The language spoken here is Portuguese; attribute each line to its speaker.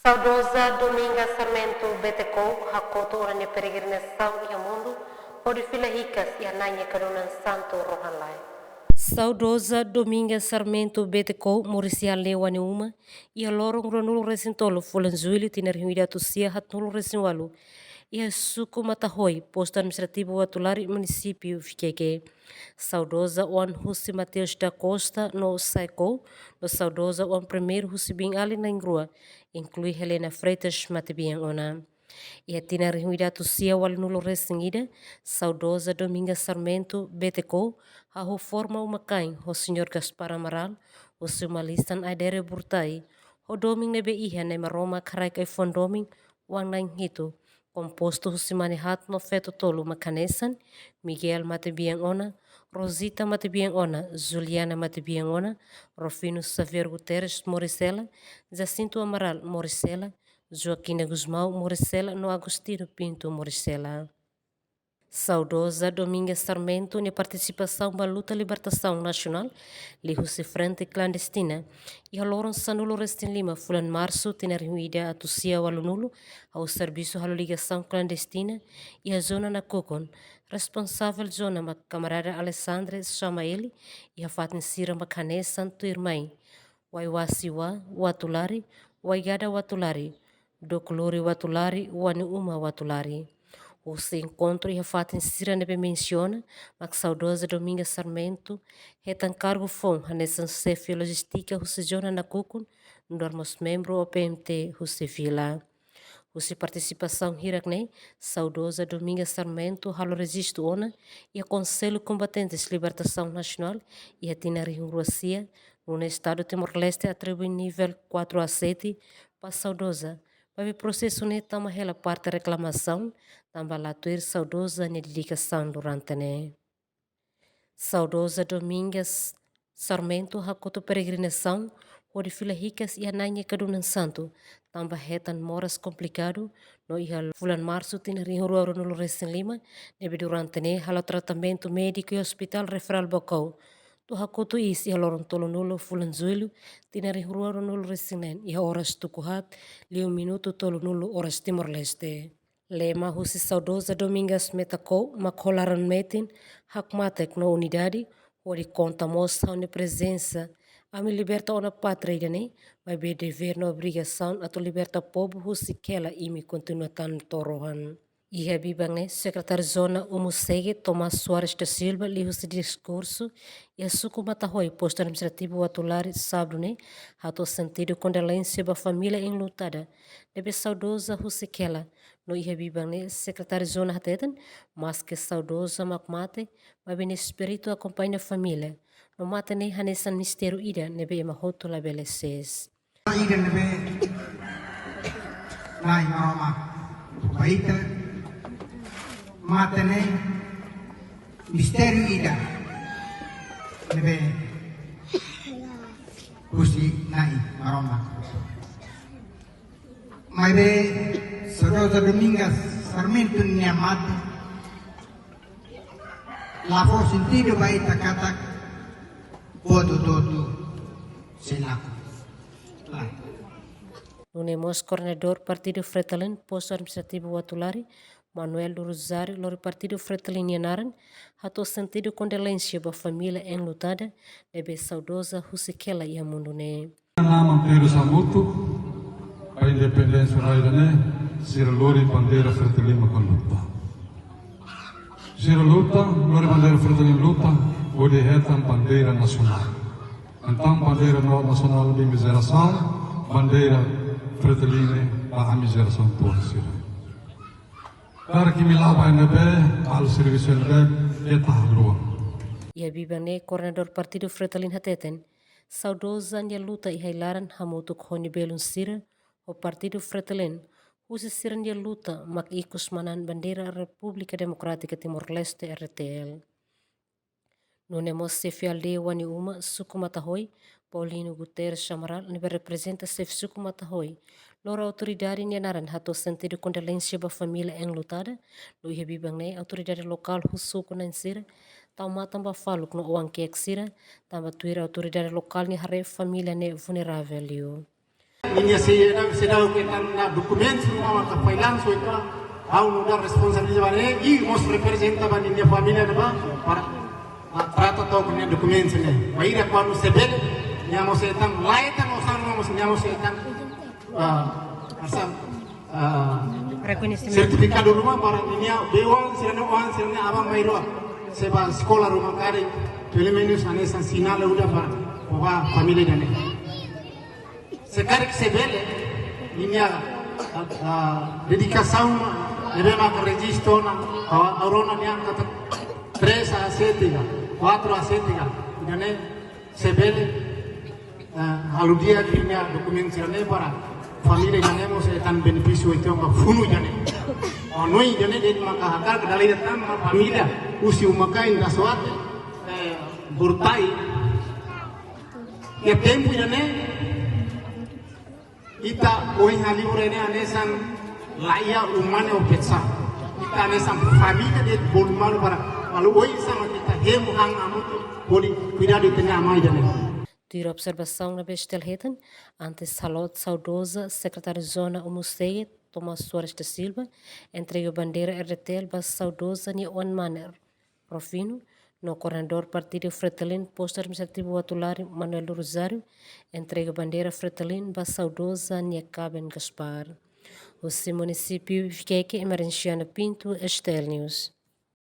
Speaker 1: Saudosa Dominga Sarmento Betecou, Hakoto Orane Peregrinação e Mundo, Ori Fila Ricas e Ananya Carunan Santo Rohanlai. Saudosa Dominga Sarmento Betecou, Mauricia Lewani Uma, e a Lorong Ronulu Recintolo, Fulanzuili, Tinerhuida Tucia, Hatulu Recinwalu, e a Suco Matahoi, posto administrativo Atulari, município Fiqueque. Saudosa Juan Husi Mateus da Costa, no Saico, no Saudosa Juan Primeiro Husi Bin Ali na Ingrua, inclui Helena Freitas Matibian Ona. E a Tina Rihuida Tucia Walnulo Resingida, Saudosa Dominga Sarmento, Beteco, a forma uma cain, o Sr. Gaspar Amaral, o Sumalistan Aidere Burtai, o Doming Nebe Iha Nemaroma Karaik Fondoming, Wang Nain Hito, composto Husimanihat no Feto Tolo Macanesan, Miguel Matibian Ona, Rosita Matibian Ona, Juliana Matibian Ona, Rufino Xavier Guterres Moricela, Jacinto Amaral Moricela, Joaquina Guzmão Moricela no Agostinho Pinto Moricela. Saudosa Dominga Sarmento na participação da luta libertação nacional, lihu-se frente clandestina, e a Loron Sanulo Restin Lima, Fulan Março, Tinerhuida a Tucia Walunulo, ao serviço de ligação clandestina e a zona na Cocon, responsável zona ma camarada Alessandra chama ele e a fatin Sira Macane Santo Irmãe, Waiwasiwa, Watulari, Waigada Watulari, Dokulori Watulari, Waniuma Watulari. O se encontro e a fatin Sira nebe menciona, mas saudosa Dominga Sarmento, retan cargo fom, a necessidade logística, o se jona na Cocon, normos membro o PMT, o se vila. O se participação hiraknei, saudosa Dominga Sarmento, halo registro ona, e a Conselho Combatentes Libertação Nacional, e a Tinari Ruacia, no estado Timor-Leste, atribui nível 4 a 7, para saudosa. Para o processo ne tama hela parte reclamação, tamba latuir saudosa ne dedicação durante ne. Saudosa Domingas Sarmento hakoto peregrinação, ori fila ricas e ananya kadunan santo, tamba hetan moras complicado, no ihal Fulan Março tinari huru no Resin Lima, nebe durante ne halo tratamento médico e hospital referral Bocau. Tu hakoto is ia lorong tolo nulo Fulan Zuilu, tinari huru no Resinen, ia horas tukuhat, liu minuto tolo nulo horas Timor-Leste. Lema husi saudosa Domingas Metacou, makolaran metin, hakmatek no unidade, ori conta moça na presença, a me liberta ona pátria né, vai be dever na obrigação a tu liberta povo husi kela e me continua tan torohan. E a bibang né, secretário zona Umusege Tomás Soares da Silva li husi discurso e a suco matahoi posto administrativo atular sábado né, hato sentido condolência ba família enlutada, debe saudosa husi kela. No iha bibang ne secretário zona hatetan, mas que saudosa makmate, mas bem espírito acompanha a família. No mate ne hanesan mistério ida nebe ema hoto la beleces.
Speaker 2: Ida nebe nai maroma. Baita mate ne mistério ida nebe kusi nai maroma. Mai be Saudosa Domingas Sarmento Niamate, lavou sentido vai takatak, bodo todo, selaku.
Speaker 1: Nunemos coordenador Partido Fretilin, posto administrativo Watulari, Manuel do Rosário, lori Partido Fretilin Yanaran, hato sentido condolência ba família enlutada, debe saudosa Husikela e Amundune.
Speaker 3: Nama Pedro Samuto, a independência raidane, Sira Lori Bandeira Fretilin com luta. Sira luta, Lori Bandeira Fretilin luta, ode hetan bandeira nacional. Então bandeira nacional de miseração, bandeira Fretilin a miseração por Sira. Para que me lava nebe al serviço nebe etahruan.
Speaker 1: E a bibane coordenador Partido Fretilin hateten, saudosa nya luta e hailaran hamutuk honi belun Sira, o Partido Fretilin, usi siran dia luta mak ikus manan bandera República Democrática Timor-Leste RTL. Nunemos sefial de wani uma suku matahoi, Paulino Guterres Amaral nebe representa sef suku matahoi. Lora autoridade nyanaran hato sentido condolência ba família enlutada, no ihe bibang ne autoridade lokal husuku nan sira, tau matamba faluk no uang kek sira, tamba tuira autoridade lokal ni hare família ne vulnerável liu.
Speaker 4: Minha se dá o que está na documentos, não está falando, só então há dar responsabilidade e nós representamos a minha família para trata todos os documentos, né? Mas aí quando se vê, nós estamos lá, nós estamos sertificado rumah para minha bewan serana abang mairo seba sekolah rumah kare pelo menos anesan sinal udah para família dane. Sekarang se vê minha dedicação leva para registro na arona niang kata 3 a 7 4 a 7 dane se vê aludia minha dokumento serana para família jane mo se tan benefício itu ang funu jane noi jane de makahakar dalai datang família usi umakain daswat burtai ya tempo jane ita oi hali urene anesan laia umane opetsa ita anesan família de bolmalu para lalu oi sama kita hemu hang amutu bodi cuidado de tenya mai jane.
Speaker 1: Dura observação na bestelheten, antes Salot Saudosa, secretário de Zona Umusteia, Tomás Soares da Silva, entrega a bandeira RTL Bas Saudosa ni on maner. Profino, no coordenador partido Fretilin, posto administrativo atular Manuel Rosário, entrega a bandeira Fretilin Bas Saudosa ni Caben Gaspar. O município Viqueque, Emerenciana Pinto, Estel News.